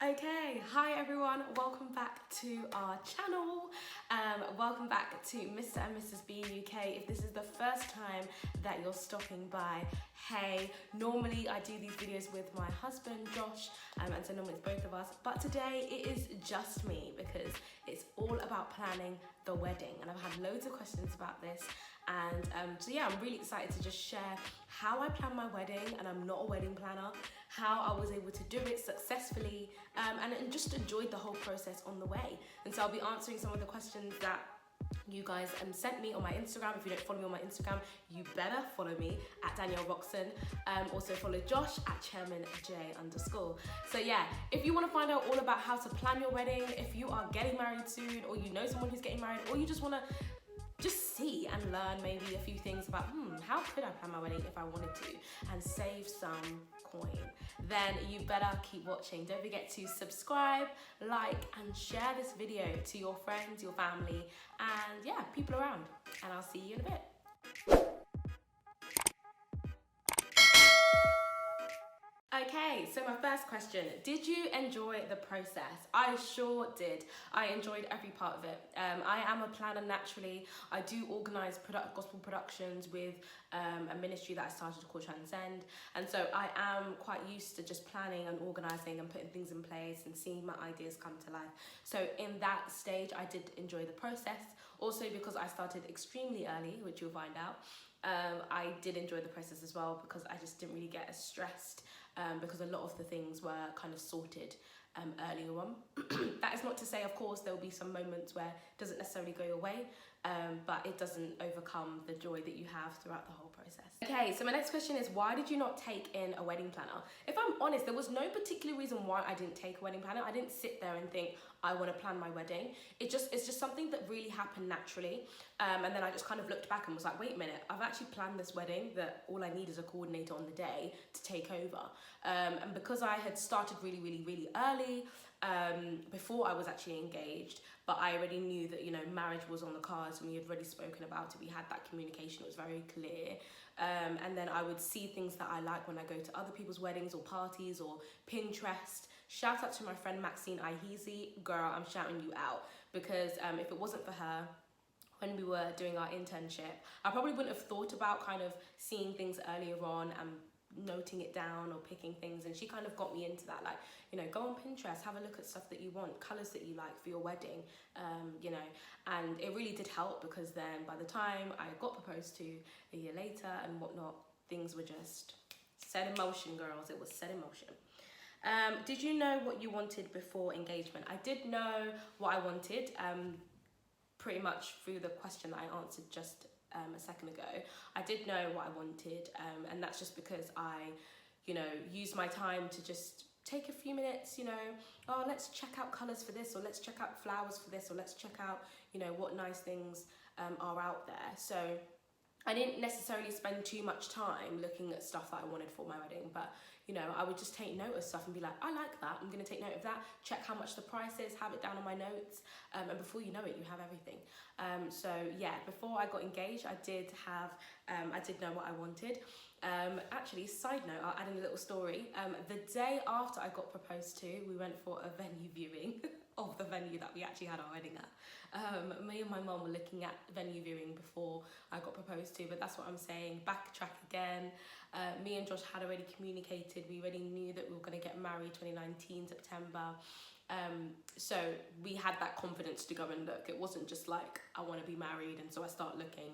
Okay, hi everyone, welcome back to our channel. Welcome back to Mr. and Mrs. B UK. If this is the first time that you're stopping by, hey, normally I do these videos with my husband Josh, and so normally it's both of us, but today it is just me because it's all about planning the wedding, and I've had loads of questions about this. And so yeah, I'm really excited to just share how I plan my wedding, and I'm not a wedding planner, how I was able to do it successfully, and just enjoyed the whole process on the way. And so I'll be answering some of the questions that you guys sent me on my Instagram. If you don't follow me on my Instagram, you better follow me at Danielle Roxon. Also follow Josh at chairmanj_. So yeah, if you want to find out all about how to plan your wedding, if you are getting married soon, or you know someone who's getting married, or you just want to see and learn maybe a few things about how could I plan my wedding if I wanted to and save some coin, then you better keep watching. Don't forget to subscribe, like and share this video to your friends, your family, and yeah, people around, and I'll see you in a bit. Okay, so my first question, did you enjoy the process? I sure did. I enjoyed every part of it. I am a planner naturally. I do organise gospel productions with a ministry that I started called Transcend, and so I am quite used to just planning and organising and putting things in place and seeing my ideas come to life. So in that stage, I did enjoy the process, also because I started extremely early, which you'll find out. I did enjoy the process as well because I just didn't really get as stressed because a lot of the things were kind of sorted earlier on. That is not to say, of course, there will be some moments where it doesn't necessarily go your way, but it doesn't overcome the joy that you have throughout the whole process. Okay, so my next question is, why did you not take in a wedding planner? If I'm honest, there was no particular reason why I didn't take a wedding planner. I didn't sit there and think, I want to plan my wedding. It's just something that really happened naturally. And then I just kind of looked back and was like, wait a minute, I've actually planned this wedding that all I need is a coordinator on the day to take over. And because I had started really early, before I was actually engaged, but I already knew that, you know, marriage was on the cards and we had already spoken about it. We had that communication, it was very clear. And then I would see things that I like when I go to other people's weddings or parties or Pinterest. Shout out to my friend Maxine Iheezy. Girl, I'm shouting you out, because if it wasn't for her, when we were doing our internship, I probably wouldn't have thought about kind of seeing things earlier on and noting it down or picking things, and she kind of got me into that, like, you know, go on Pinterest, have a look at stuff that you want, colours that you like for your wedding, you know, and it really did help, because then by the time I got proposed to a year later and whatnot, things were just set in motion, girls. It was set in motion. Did you know what you wanted before engagement? I did know what I wanted, pretty much through the question that I answered just a second ago. I did know what I wanted, and that's just because I, you know, used my time to just take a few minutes, you know, oh, let's check out colours for this, or let's check out flowers for this, or let's check out, you know, what nice things are out there. So I didn't necessarily spend too much time looking at stuff that I wanted for my wedding, but, you know, I would just take note of stuff and be like, I like that, I'm gonna take note of that, check how much the price is, have it down on my notes, and before you know it, you have everything. So yeah, before I got engaged, I did know what I wanted. Actually, side note, I'll add in a little story. The day after I got proposed to, we went for a venue viewing of the venue that we actually had our wedding at. Me and my mum were looking at venue viewing before I got proposed to, but that's what I'm saying, backtrack again. Me and Josh had already communicated, we already knew that we were going to get married 2019 September. So we had that confidence to go and look. It wasn't just like, I want to be married, and so I start looking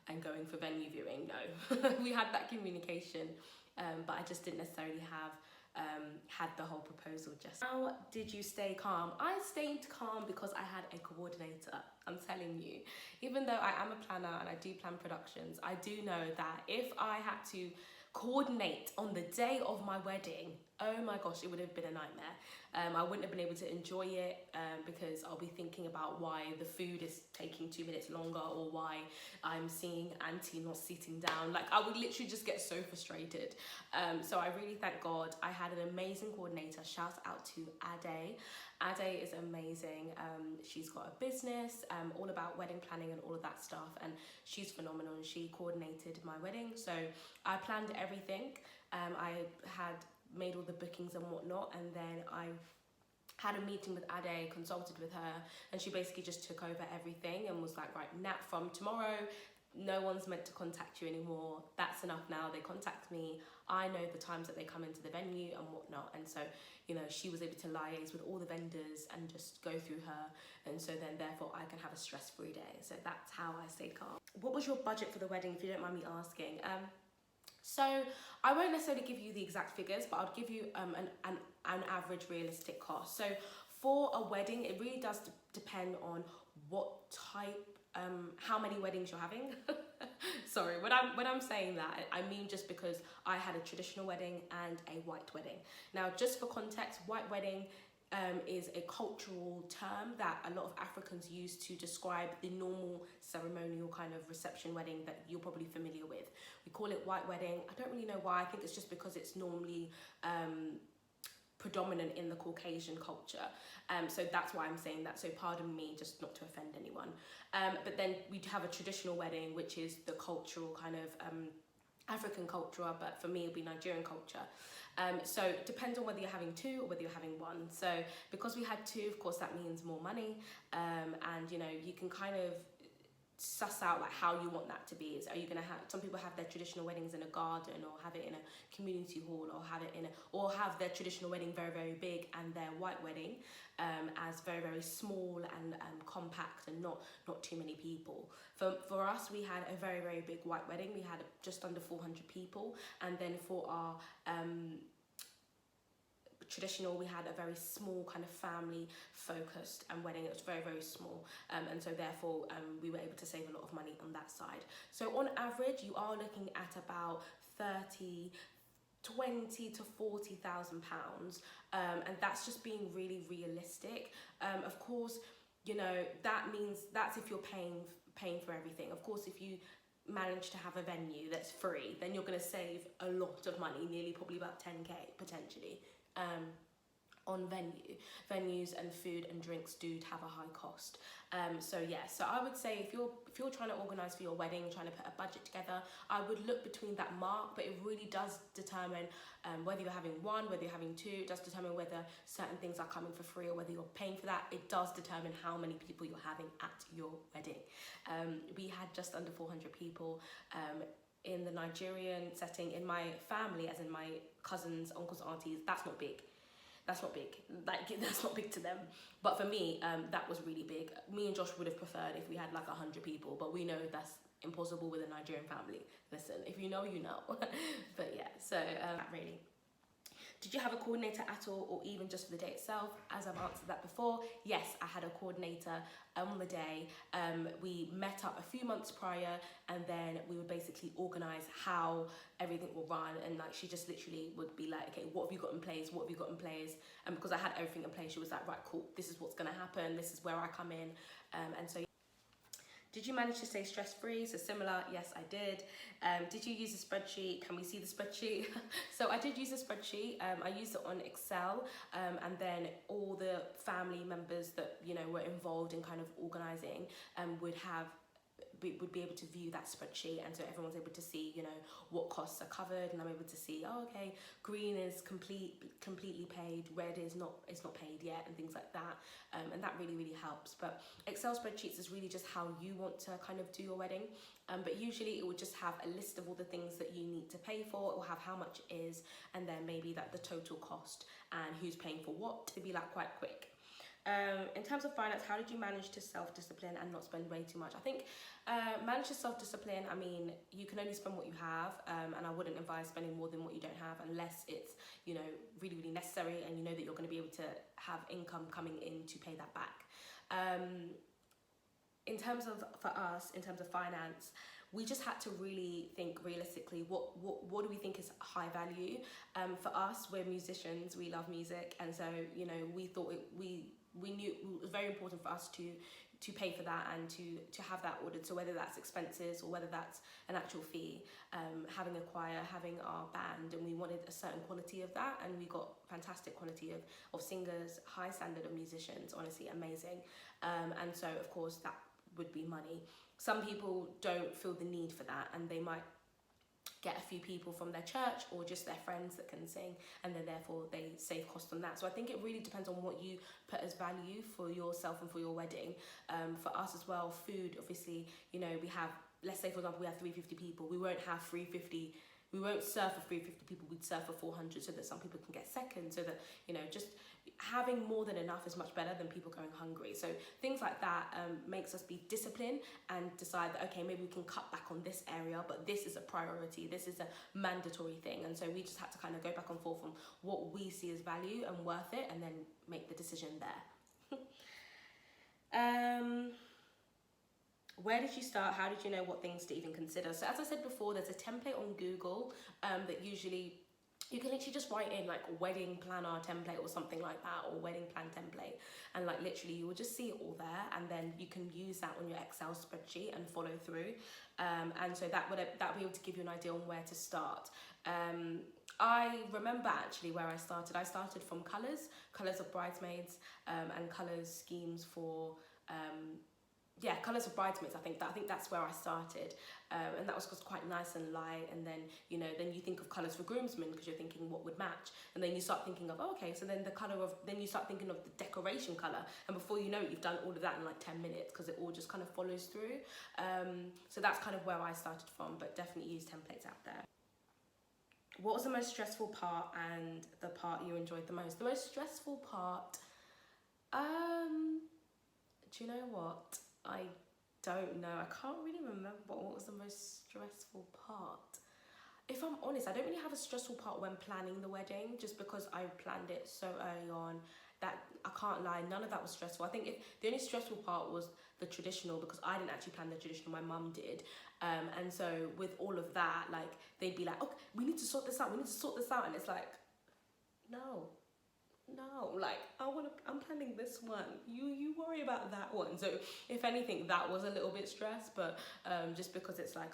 and going for venue viewing. No, we had that communication, but I just didn't necessarily have had the whole proposal just. How did you stay calm? I stayed calm because I had a coordinator. I'm telling you, even though I am a planner and I do plan productions, I do know that if I had to coordinate on the day of my wedding, oh my gosh, it would have been a nightmare. I wouldn't have been able to enjoy it because I'll be thinking about why the food is taking 2 minutes longer, or why I'm seeing Auntie not sitting down. Like, I would literally just get so frustrated. So I really thank God I had an amazing coordinator. Shout out to Ade. Ade is amazing. She's got a business all about wedding planning and all of that stuff, and she's phenomenal, and she coordinated my wedding. So I planned everything. I had made all the bookings and whatnot, and then I had a meeting with Ade, consulted with her, and she basically just took over everything and was like, right, Nat, from tomorrow, no one's meant to contact you anymore. That's enough now. They contact me. I know the times that they come into the venue and whatnot. And so, you know, she was able to liaise with all the vendors and just go through her. And so then therefore I can have a stress-free day. So that's how I stayed calm. What was your budget for the wedding, if you don't mind me asking? So I won't necessarily give you the exact figures, but I'll give you an average realistic cost. So for a wedding, it really does depend on what type, how many weddings you're having. Sorry, when I'm saying that, I mean just because I had a traditional wedding and a white wedding. Now, just for context, white wedding is a cultural term that a lot of Africans use to describe the normal ceremonial kind of reception wedding that you're probably familiar with. We call it white wedding. I don't really know why. I think it's just because it's normally predominant in the Caucasian culture. So that's why I'm saying that. So pardon me, just not to offend anyone. But then we have a traditional wedding, which is the cultural kind of African culture, but for me it'll be Nigerian culture. So it depends on whether you're having two or whether you're having one. So because we had two, of course, that means more money. And you know, you can kind of suss out like how you want that to be. Are you gonna have, some people have their traditional weddings in a garden, or have it in a community hall, or have it in a, or have their traditional wedding very, very big and their white wedding as very, very small and compact and not too many people. For us, we had a very, very big white wedding. We had just under 400 people, and then for our traditional, we had a very small kind of family focused wedding. It was very, very small, and so therefore we were able to save a lot of money on that side. So on average, you are looking at about 20 to 40,000 pounds, and that's just being really realistic. Of course, you know, that means that's if you're paying for everything. Of course, if you manage to have a venue that's free, then you're going to save a lot of money, nearly probably about 10k potentially. On venues and food and drinks do have a high cost. So yeah, so I would say if you're trying to organise for your wedding, trying to put a budget together, I would look between that mark. But it really does determine whether you're having one, whether you're having two. It does determine whether certain things are coming for free or whether you're paying for that. It does determine how many people you're having at your wedding. We had just under 400 people. In the Nigerian setting, in my family, as in my cousins, uncles, aunties, that's not big. That's not big. Like, that's not big to them. But for me, that was really big. Me and Josh would have preferred if we had like 100 people, but we know that's impossible with a Nigerian family. Listen, if you know, you know. But yeah, so really. Did you have a coordinator at all, or even just for the day itself? As I've answered that before, yes, I had a coordinator on the day. We met up a few months prior, and then we would basically organise how everything will run. And like, she just literally would be like, okay, what have you got in place? What have you got in place? And because I had everything in place, she was like, right, cool, this is what's going to happen. This is where I come in. And so did you manage to stay stress-free? So similar, yes, I did. Did you use a spreadsheet? Can we see the spreadsheet? So I did use a spreadsheet. I used it on Excel, and then all the family members that, you know, were involved in kind of organising would be able to view that spreadsheet, and so everyone's able to see, you know, what costs are covered, and I'm able to see, oh, okay, green is completely paid, red is not paid yet, and things like that, and that really helps. But Excel spreadsheets is really just how you want to kind of do your wedding, but usually it would just have a list of all the things that you need to pay for. It will have how much it is, and then maybe that the total cost and who's paying for what, to be like quite quick. In terms of finance, how did you manage to self-discipline and not spend way too much? I think manage to self-discipline, I mean, you can only spend what you have, and I wouldn't advise spending more than what you don't have unless it's, you know, really necessary, and you know that you're going to be able to have income coming in to pay that back. In terms of, for us, in terms of finance, we just had to really think realistically, what do we think is high value? For us, we're musicians, we love music, and so, you know, we thought we knew it was very important for us to pay for that and to have that ordered. So whether that's expenses or whether that's an actual fee, having a choir, having our band, and we wanted a certain quality of that, and we got fantastic quality of singers, high standard of musicians, honestly amazing. And so of course that would be money. Some people don't feel the need for that, and they might get a few people from their church or just their friends that can sing, and then therefore they save cost on that. So I think it really depends on what you put as value for yourself and for your wedding. For us as well, food, obviously, you know, we have, let's say for example, we have 350 people. We won't have 350, we won't serve for 350 people, we'd serve for 400 so that some people can get second, so that, you know, just having more than enough is much better than people going hungry. So things like that makes us be disciplined and decide that, okay, maybe we can cut back on this area, but this is a priority, this is a mandatory thing. And so we just had to kind of go back and forth on what we see as value and worth it, and then make the decision there. Where did you start? How did you know what things to even consider? So as I said before, there's a template on Google that usually, you can literally just write in like wedding planner template or something like that, or wedding plan template, and like literally you will just see it all there, and then you can use that on your Excel spreadsheet and follow through. And so that would be able to give you an idea on where to start. I remember actually where I started. I started from colours of bridesmaids, and colours schemes for colours of bridesmaids. I think that's where I started, and that was just quite nice and light. And then, you know, then you think of colours for groomsmen because you're thinking what would match, and then you start thinking of, oh, okay, so then then you start thinking of the decoration colour, and before you know it, you've done all of that in like 10 minutes because it all just kind of follows through. So that's kind of where I started from, but definitely use templates out there. What was the most stressful part and the part you enjoyed the most? The most stressful part, do you know what? I don't know. I can't really remember what was the most stressful part. If I'm honest, I don't really have a stressful part when planning the wedding, just because I planned it so early on that I can't lie, none of that was stressful. I think the only stressful part was the traditional, because I didn't actually plan the traditional, my mum did. And so with all of that, like, they'd be like, okay, we need to sort this out, and it's like, no, like, I'm planning this one, you worry about that one. So if anything, that was a little bit stressed, but just because it's like,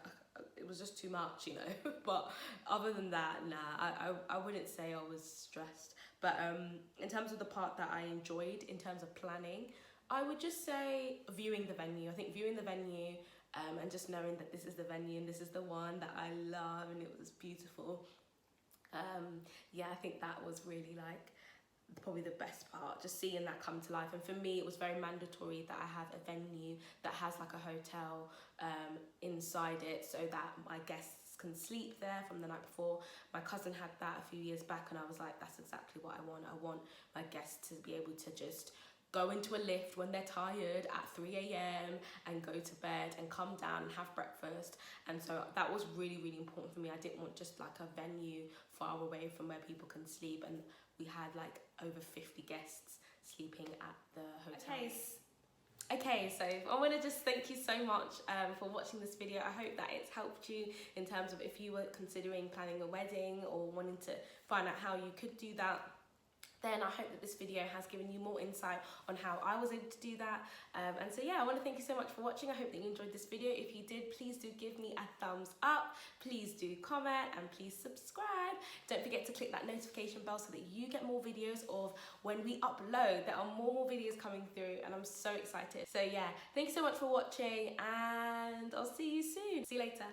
it was just too much, you know. But other than that, nah, I wouldn't say I was stressed. But in terms of the part that I enjoyed in terms of planning, I would just say viewing the venue. I think viewing the venue and just knowing that this is the venue and this is the one that I love and it was beautiful. Yeah, I think that was really like probably the best part, just seeing that come to life. And for me, it was very mandatory that I have a venue that has like a hotel inside it, so that my guests can sleep there from the night before. My cousin had that a few years back, and I was like, that's exactly what I want. I want my guests to be able to just go into a lift when they're tired at 3 a.m. and go to bed and come down and have breakfast. And so that was really, really important for me. I didn't want just like a venue far away from where people can sleep, and we had like over 50 guests sleeping at the hotel. Okay, so I want to just thank you so much for watching this video. I hope that it's helped you in terms of if you were considering planning a wedding or wanting to find out how you could do that. Then I hope that this video has given you more insight on how I was able to do that. And so yeah, I want to thank you so much for watching. I hope that you enjoyed this video. If you did, please do give me a thumbs up. Please do comment and please subscribe. Don't forget to click that notification bell so that you get more videos of when we upload. There are more videos coming through and I'm so excited. So yeah, thanks so much for watching and I'll see you soon. See you later.